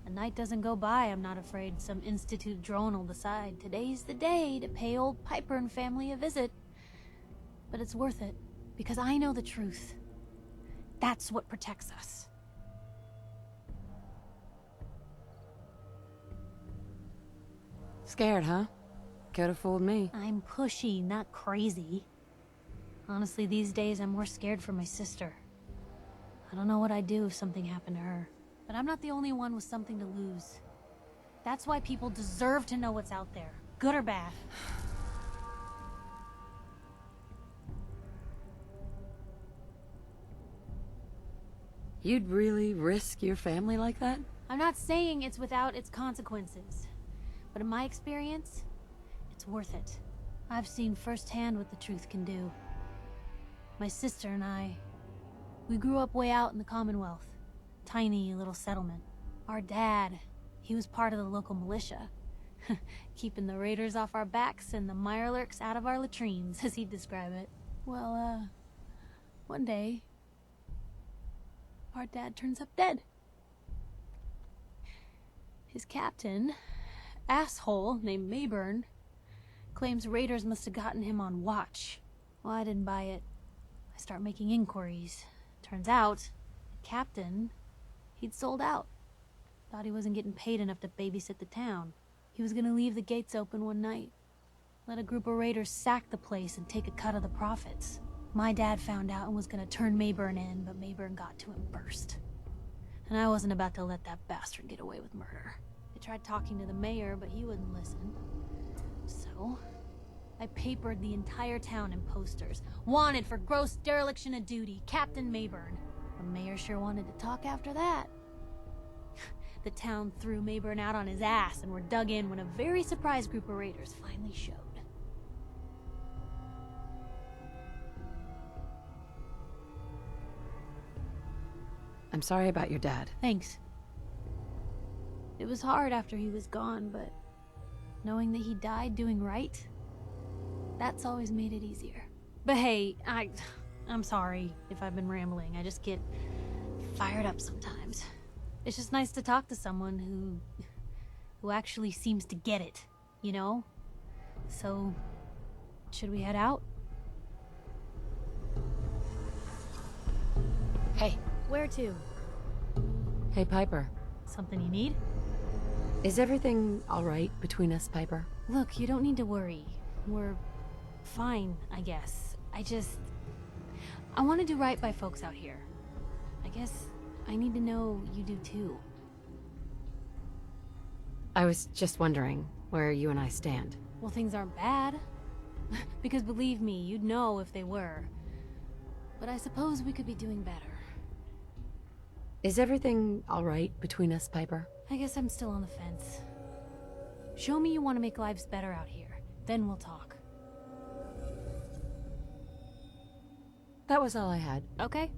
A night doesn't go by, I'm not afraid some Institute drone will decide today's the day to pay old Piper and family a visit. But it's worth it, because I know the truth. That's what protects us. Scared, huh? Could have fooled me. I'm pushy, not crazy. Honestly, these days I'm more scared for my sister. I don't know what I'd do if something happened to her. But I'm not the only one with something to lose. That's why people deserve to know what's out there, good or bad. You'd really risk your family like that? I'm not saying it's without its consequences. But in my experience, it's worth it. I've seen firsthand what the truth can do. My sister and I, we grew up way out in the Commonwealth. Tiny little settlement. Our dad, he was part of the local militia. Keeping the raiders off our backs and the mirelurks out of our latrines, as he'd describe it. Well, one day, our dad turns up dead. His captain, asshole named Mayburn, claims raiders must have gotten him on watch. Well, I didn't buy it. I start making inquiries. Turns out, the captain, he'd sold out. Thought he wasn't getting paid enough to babysit the town. He was gonna leave the gates open one night. Let a group of raiders sack the place and take a cut of the profits. My dad found out and was gonna turn Mayburn in, but Mayburn got to him first. And I wasn't about to let that bastard get away with murder. I tried talking to the mayor, but he wouldn't listen. So, I papered the entire town in posters. Wanted for gross dereliction of duty, Captain Mayburn. The mayor sure wanted to talk after that. The town threw Mayburn out on his ass and were dug in when a very surprised group of raiders finally showed. I'm sorry about your dad. Thanks. It was hard after he was gone, but knowing that he died doing right, that's always made it easier. But hey, I'm sorry if I've been rambling. I just get fired up sometimes. It's just nice to talk to someone who actually seems to get it, you know? So, should we head out? Hey. Where to? Hey, Piper. Something you need? Is everything all right between us, Piper? Look, you don't need to worry. We're fine, I guess. I want to do right by folks out here. I guess I need to know you do too. I was just wondering where you and I stand. Well, things aren't bad. Because believe me, you'd know if they were. But I suppose we could be doing better. Is everything all right between us, Piper? I guess I'm still on the fence. Show me you want to make lives better out here. Then we'll talk. That was all I had. Okay.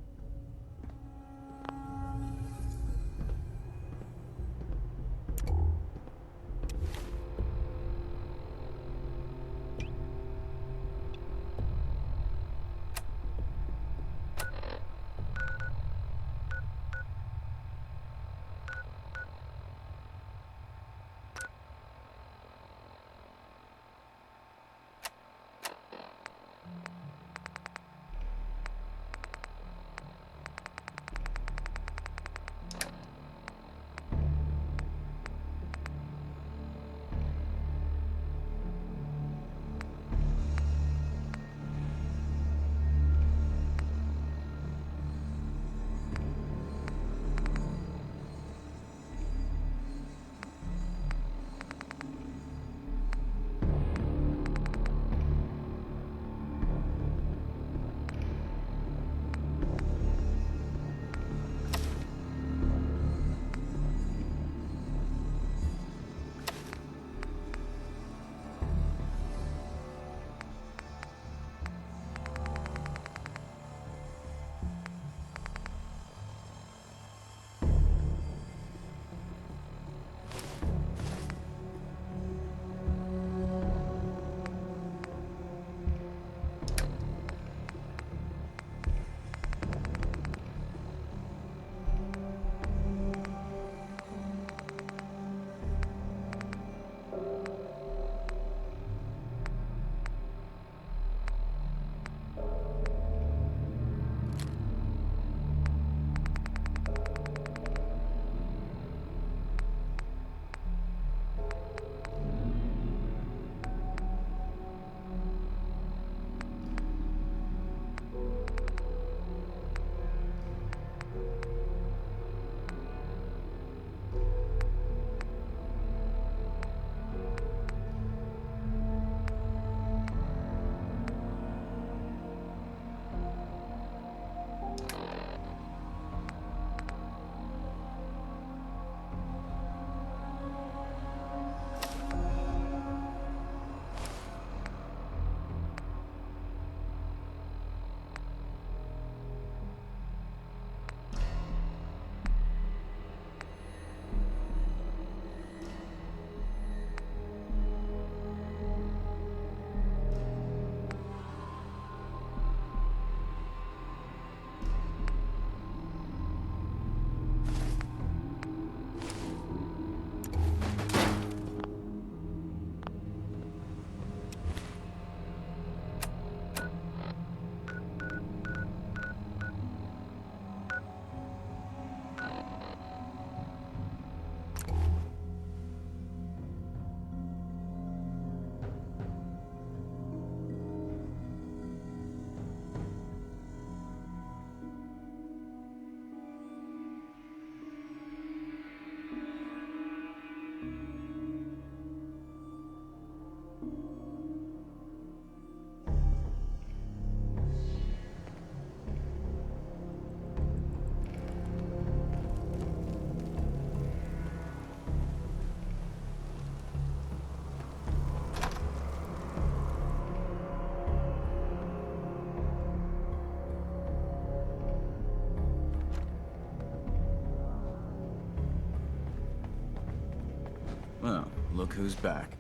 Well, look who's back.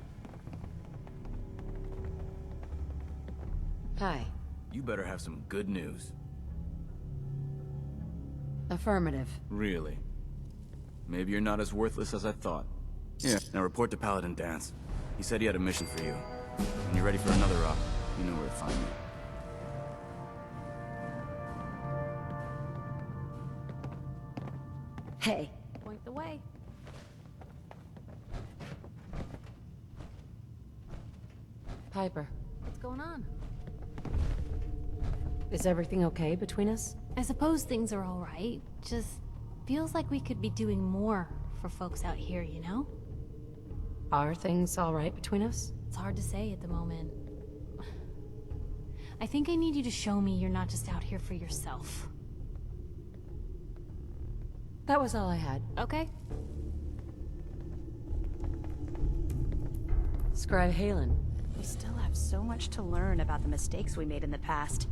Hi. You better have some good news. Affirmative. Really? Maybe you're not as worthless as I thought. Yeah. Now report to Paladin Dance. He said he had a mission for you. When you're ready for another op, you know where to find me. Hey. Point the way. Piper. What's going on? Is everything okay between us? I suppose things are all right. Just feels like we could be doing more for folks out here, you know? Are things all right between us? It's hard to say at the moment. I think I need you to show me you're not just out here for yourself. That was all I had. Okay. Scribe Halen. We still have so much to learn about the mistakes we made in the past,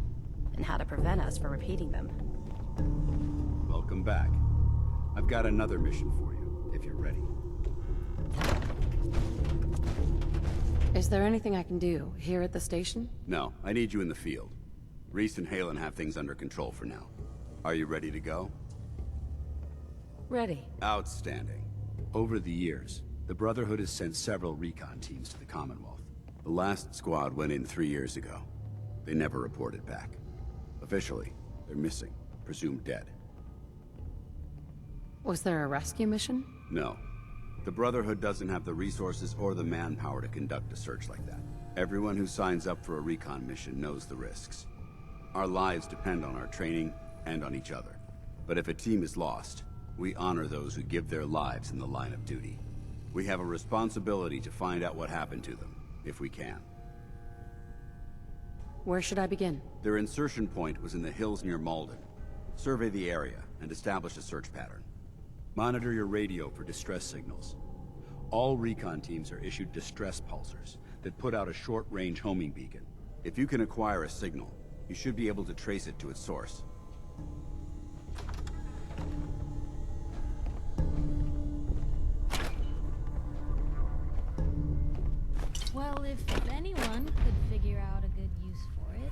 and how to prevent us from repeating them. Welcome back. I've got another mission for you, if you're ready. Is there anything I can do here at the station? No, I need you in the field. Reese and Halen have things under control for now. Are you ready to go? Ready. Outstanding. Over the years, the Brotherhood has sent several recon teams to the Commonwealth. The last squad went in 3 years ago. They never reported back. Officially, they're missing, presumed dead. Was there a rescue mission? No. The Brotherhood doesn't have the resources or the manpower to conduct a search like that. Everyone who signs up for a recon mission knows the risks. Our lives depend on our training and on each other. But if a team is lost, we honor those who give their lives in the line of duty. We have a responsibility to find out what happened to them, if we can. Where should I begin? Their insertion point was in the hills near Malden. Survey the area and establish a search pattern. Monitor your radio for distress signals. All recon teams are issued distress pulsers that put out a short-range homing beacon. If you can acquire a signal, you should be able to trace it to its source. Well, if anyone could figure out a good use for it.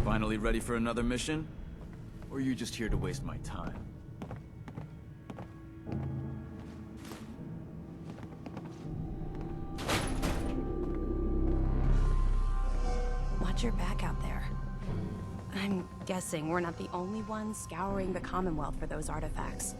Finally ready for another mission? Or are you just here to waste my time? Watch your back out there. I'm guessing we're not the only ones scouring the Commonwealth for those artifacts.